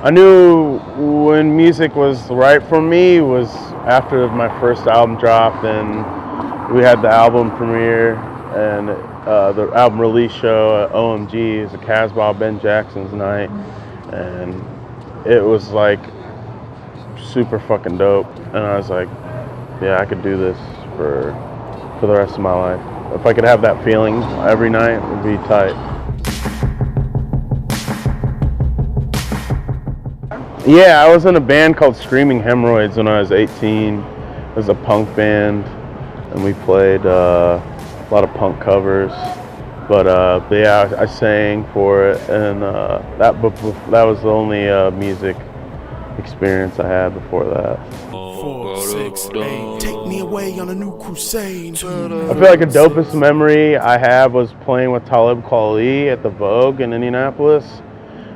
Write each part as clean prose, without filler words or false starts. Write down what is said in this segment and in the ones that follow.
I knew when music was right for me was after my first album dropped, and we had the album premiere and the album release show at OMG. It was a Casbah Ben Jackson's night, and it was like super fucking dope. And I was like, yeah, I could do this for the rest of my life. If I could have that feeling every night, it would be tight. Yeah, I was in a band called Screaming Hemorrhoids when I was 18. It was a punk band, and we played a lot of punk covers. But yeah, I sang for it, and that was the only music experience I had before that. 4, 6, 8. Take me away on a new crusade. I feel like the dopest memory I have was playing with Talib Kweli at the Vogue in Indianapolis,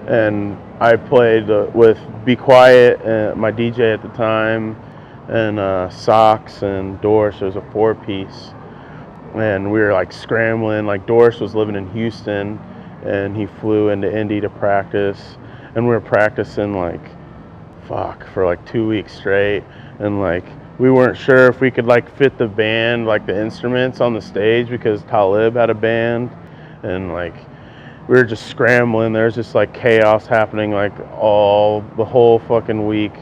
and I played with Be Quiet, my DJ at the time, and Socks and Dorsch. It was a 4-piece, and we were like scrambling. Like Dorsch was living in Houston, and he flew into Indy to practice, and we were practicing for like 2 weeks straight, and like we weren't sure if we could like fit the band, like the instruments on the stage, because Talib had a band, and like we were just scrambling. There was just like chaos happening like the whole fucking week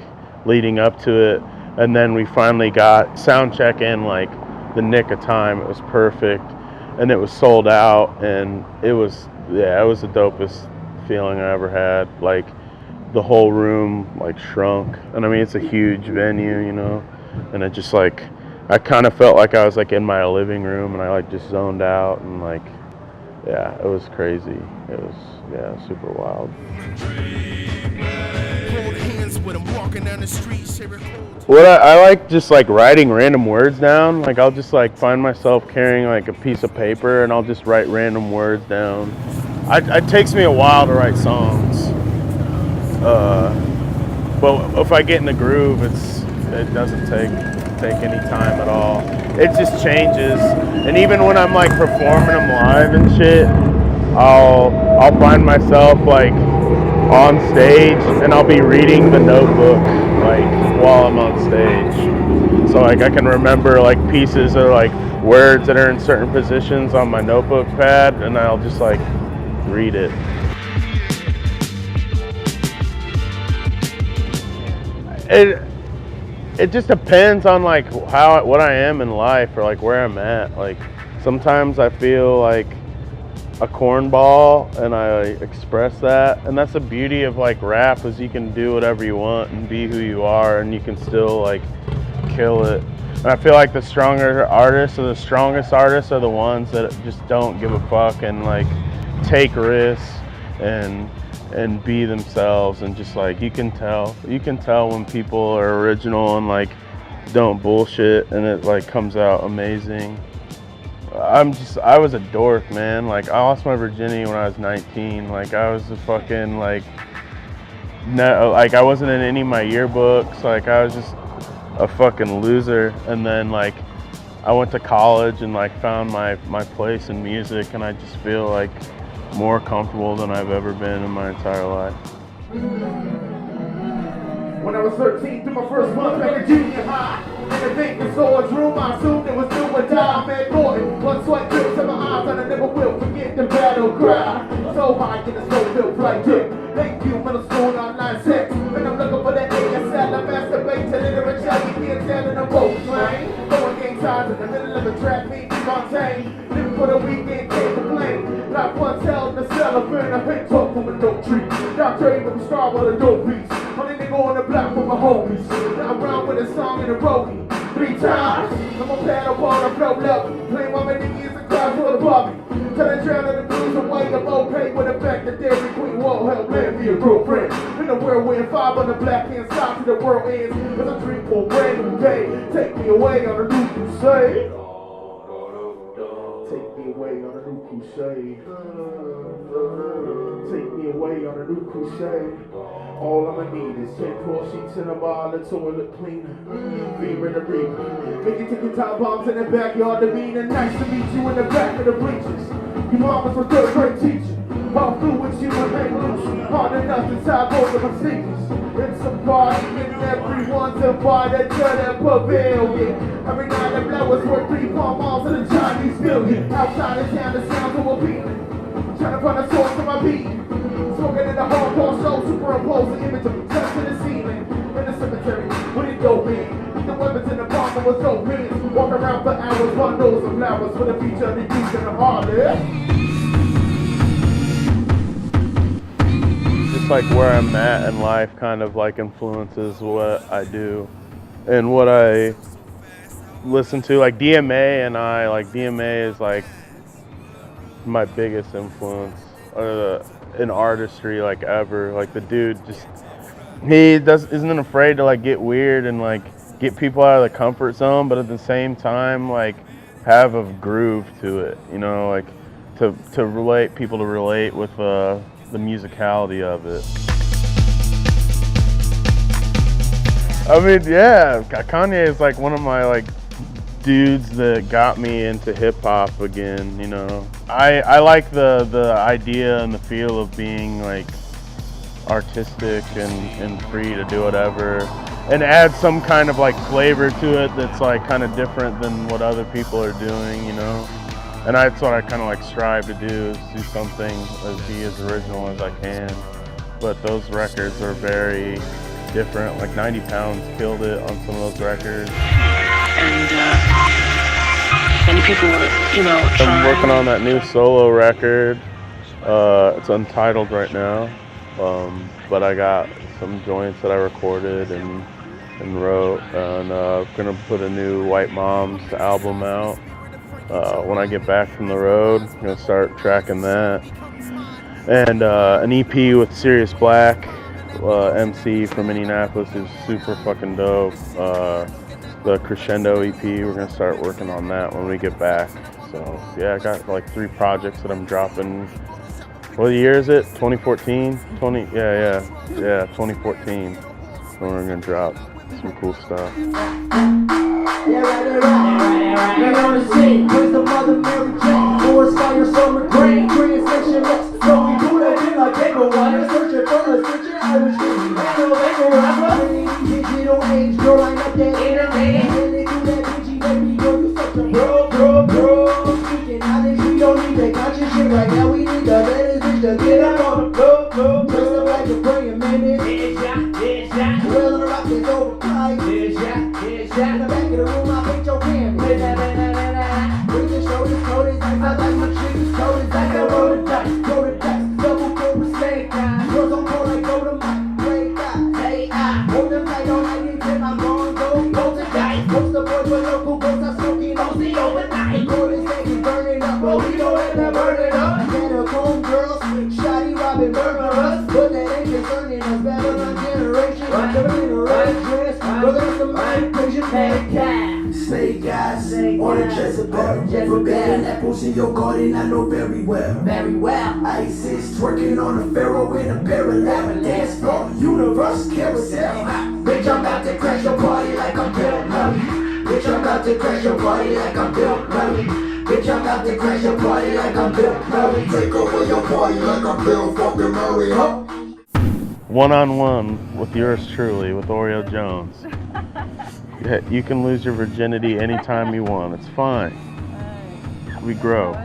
leading up to it, and then we finally got sound check in like the nick of time. It was perfect, and it was sold out, and it was the dopest feeling I ever had. Like the whole room like shrunk, and I mean it's a huge venue, you know, and it just like I kind of felt like I was like in my living room, and I like just zoned out, and like yeah, it was crazy. It was super wild. What I like just like writing random words down. Like I'll just like find myself carrying like a piece of paper, and I'll just write random words down. It takes me a while to write songs. But if I get in the groove, it doesn't take any time at all. It just changes. And even when I'm like performing them live and shit, I'll find myself like on stage, and I'll be reading the notebook like while I'm on stage. So like I can remember like pieces or like words that are in certain positions on my notebook pad, and I'll just like read it. It just depends on like what I am in life, or like where I'm at. Like sometimes I feel like a cornball, and I express that, and that's the beauty of like rap, is you can do whatever you want and be who you are, and you can still like kill it. And I feel like the stronger artists or the strongest artists are the ones that just don't give a fuck and like take risks and be themselves, and just like you can tell when people are original and like don't bullshit, and it like comes out amazing. I was a dork, man. Like I lost my virginity when I was 19. Like I was a fucking like I wasn't in any of my yearbooks. Like I was just a fucking loser. And then like I went to college and like found my place in music, and I just feel like more comfortable than I've ever been in my entire life. When I was 13, through my first month back in junior high, in the vacant storage room, I assumed it was do or die. Man, Gordon, blood, sweat, drips in my eyes, and I never will forget the battle cry. So high in the snow built like dick. Thank you, middle school, online sex. And I'm looking for the ASL, I masturbate to literature, you can't tell in a boat train. Going game times in the middle of a track meet, Montaigne. Living for the weekend, can't complain. Not once held in the cellar, burn a paint talk from a dope tree. Doc Dre with a star with a dope piece. Only nigga on the block with my homies. Now I'm round with a song and a roadie. 3 times, I'm a paddle ball, I float level. Play my many years and cry for the Bobby. Tell the drown of the blues away, I'm okay with the fact that Dairy Queen won't help land me a girlfriend. In a whirlwind, 5 on the black hand side to the world ends. As I dream for a brand new day. Take me away on a new crusade. Take me away on a new crusade. Take me away on a new crusade. All I'ma need is 10 poor sheets and a bottle of toilet cleaner. Beamer in the reaper. Make you take your top bombs in the backyard to mean, and nice to meet you in the back of the bleachers. Your mama's a third grade teacher. All through with you and hang loose. Hard enough to tie both of my sneakers. It's a party and everyone's invited to the pavilion. Every night the blowers work 3-4 miles to the Chinese building. Outside of town the sounds of a beat. Trying to find a source for my beat. Smoking in the hardcore show, superimpose the image of the touch to the ceiling. In the cemetery, with it dope in. The weapons in the bomber was dope in. Walk around for hours, bundles of flowers for the feature of the youth in the heart. Like where I'm at in life kind of like influences what I do and what I listen to. Like DMA and I, like DMA is like my biggest influence in artistry like ever. Like the dude just, isn't afraid to like get weird and like get people out of the comfort zone, but at the same time like have a groove to it, you know, like to relate people to relate with the musicality of it. I mean, yeah, Kanye is like one of my like dudes that got me into hip hop again, you know. I like the idea and the feel of being like artistic and free to do whatever and add some kind of like flavor to it that's like kind of different than what other people are doing, you know. And that's what I kind of like strive to do, is do something be as original as I can. But those records are very different. Like 90 Pounds killed it on some of those records. And many people were, you know, trying. I'm working on that new solo record. It's untitled right now. But I got some joints that I recorded and wrote. And I'm gonna put a new White Moms album out. When I get back from the road, I'm gonna start tracking that, and an EP with Sirius Black, MC from Indianapolis, who's super fucking dope. The Crescendo EP, we're gonna start working on that when we get back. So yeah, I got like 3 projects that I'm dropping. What year is it? 2014? 2014. When we're gonna drop some cool stuff. Yeah, right. They're on the scene, where's the mother Mary Jane? Forest fire, summer grain, translation, so we do that shit like they go water, searching for the searching Irish food. They go rapper, digital age, girl, line up that internet, and they do that bitchy, baby, girl, you such a bro. Speaking knowledge, we don't need that conscious shit right now, we need the latest bitch to get up on the floor. Press the back to pray a minute. Headshot. Well, the rock is over, Headshot. In the back of the room, I hate your hand. Bring the shoulders, cold I like my chicks, cold like I roll the dice, double for same time. Girls on cold like go to my great guy. Hey, I hold them tight all night until I'm gone, go to dice. Post the boys with local ghosts, I'm smoking OC overnight. Cold and steady, burning up, but we don't let them burn it up. Catacomb girls, shoddy robbing murderers, but that ain't concerning us. Babylon generation, whether it's a mind equation, Snake eyes on a Jezebel. Forbidden apples in your garden, I know very well. ISIS twerking on a pharaoh in a parallel dance floor. Universe carousel. Bitch, I'm about to crash your party like I'm Bill Murray. Bitch, I'm about to crash your party like I'm Bill Murray. Bitch, I'm about to crash your party like I'm Bill Murray. Take over your party like I'm Bill fucking Murray. Huh? One-on-one with yours truly, with Oreo Jones. Yeah, you can lose your virginity anytime you want. It's fine. We grow.